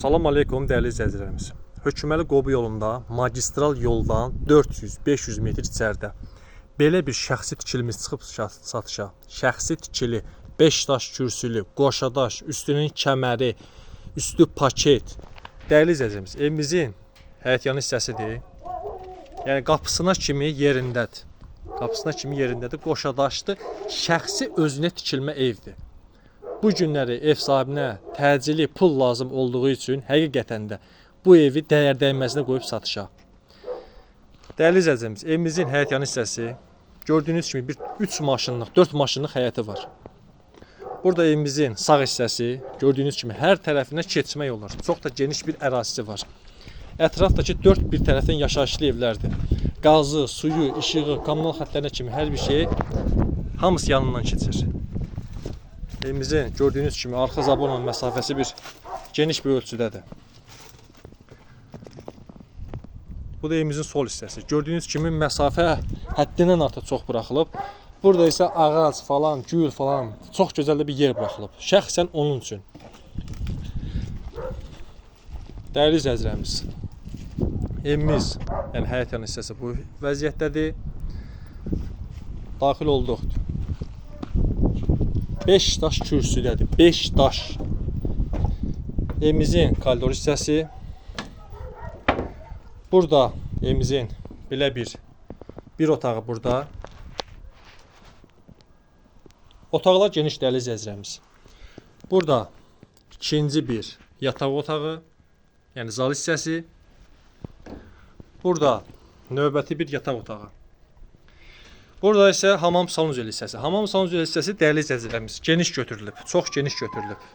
Salam aleykum dəyərli izləyicilərimiz. Höküməli Qobu yolunda magistral yoldan 400-500 metr içəridə belə bir şəxsi tikilimiz çıxıb satışa. Şəxsi tikili, 5 daş kürsülü, qoşadaş, üstünün kəməri, üstü paket. Dəyərli izləyicilərimiz, evimizin həyətyanı hissəsidir. Yəni qapısına kimi yerindədir. Qapısına kimi yerindədir, qoşadaşdır. Şəxsi özünə tikilmə evdir. Bu günləri ev sahibinə təcili pul lazım olduğu üçün həqiqətən də bu evi dəyər dəyməzinə qoyub satışa. Dəyərli izləyicilərimiz, evimizin həyətyanı hissəsi gördüyünüz kimi 3 maşınlıq, 4 maşınlıq həyəti var. Burada evimizin sağ hissəsi gördüyünüz kimi hər tərəfinə keçmək olur. Çox da geniş bir ərazisi var. Ətrafdakı 4 bir tərəfdən yaşayışlı evlərdir. Qazı, suyu, işığı, kommunal xətlərinə kimi hər bir şey hamısı yanından keçir. Evimizin gördüyünüz kimi arxa zabonla məsafəsi geniş bir ölçüdədir. Bu da evimizin sol hissəsi. Gördüyünüz kimi məsafə həddindən artıq çox buraxılıb. Burada isə ağac falan, gül falan çox gözəl bir yer buraxılıb. Şəxsən onun üçün. Dəyərli izləyicilərimiz, evimiz, yəni həyətyanı hissəsi bu vəziyyətdədir. Daxil olduq. 5 daş kürsüdədir. 5 daş. Evimizin koridor hissəsi. Burada evimizin belə bir otağı burada. Otaqlar geniş dəyərli izləyicilərimiz. Burada ikinci bir yataq otağı, yəni zal hissəsi. Burada növbəti bir yataq otağı. Burada isə hamam sanuzel hissəsi. Hamam sanuzel hissəsi dəyərli izləyicilərimiz geniş götürülüb, çox geniş götürülüb.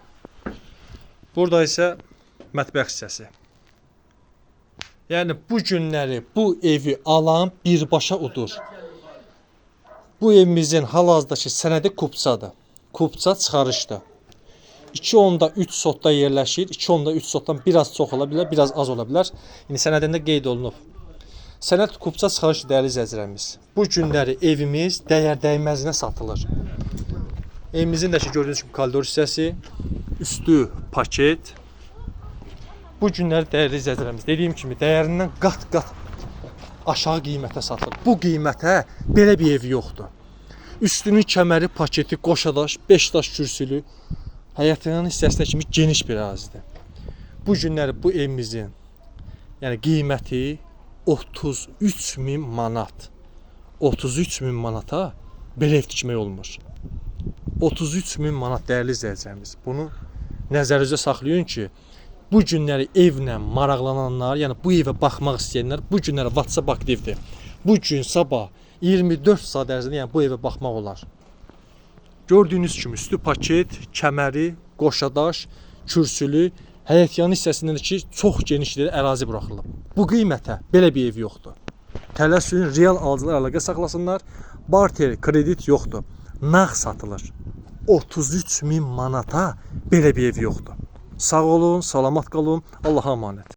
Burada isə mətbəx hissəsi. Yəni bu günləri bu evi alan birbaşa udur. Bu evimizin hal-hazırdakı sənədi kupçadır. Kupça çıxarışdır. 2.3 sotda yerləşir. 2.3 sotdan biraz çox ola bilər, biraz az ola bilər. Yəni sənədində qeyd olunub. Sənəd kupça çıxarışı dəyərli izləyicilərimiz. Bu günləri evimiz dəyər dəyməzinə satılır. Evimizin də ki gördüyünüz kimi koridor hissəsi, üstü paket. Bu günləri dəyərli izləyicilərimiz dediyim kimi dəyərindən qat-qat aşağı qiymətə satılır. Bu qiymətə belə bir ev yoxdur. Üstünün kəməri, paketi, qoşadaş, 5 daş kürsülü, həyətyanı hissəsinə kimi geniş bir ərazidir. Bu günləri bu evimizin yəni qiyməti 33.000 manat. 33.000 manata belə ev tikmək olmur. 33.000 manat dəyərli izləyicilərimiz. Bunu nəzərinizdə saxlayın ki, bu günləri evlə maraqlananlar, yəni bu evə baxmaq istəyənlər bu günləri WhatsApp aktivdir. Bu gün sabah 24 saat ərzində yəni bu evə baxmaq olar. Gördüyünüz kimi üstü paket, kəməri, qoşadaş, kürsülü, həyətyanı hissəsində ki çox genişlikdə ərazi buraxılıb. Bu qiymətə belə bir ev yoxdur. Tələsün real alıcılar əlaqə saxlasınlar. Barter, kredit yoxdur. Nağd satılır. 33.000 manata belə bir ev yoxdur. Sağ olun, salamat qalın, Allaha əmanət.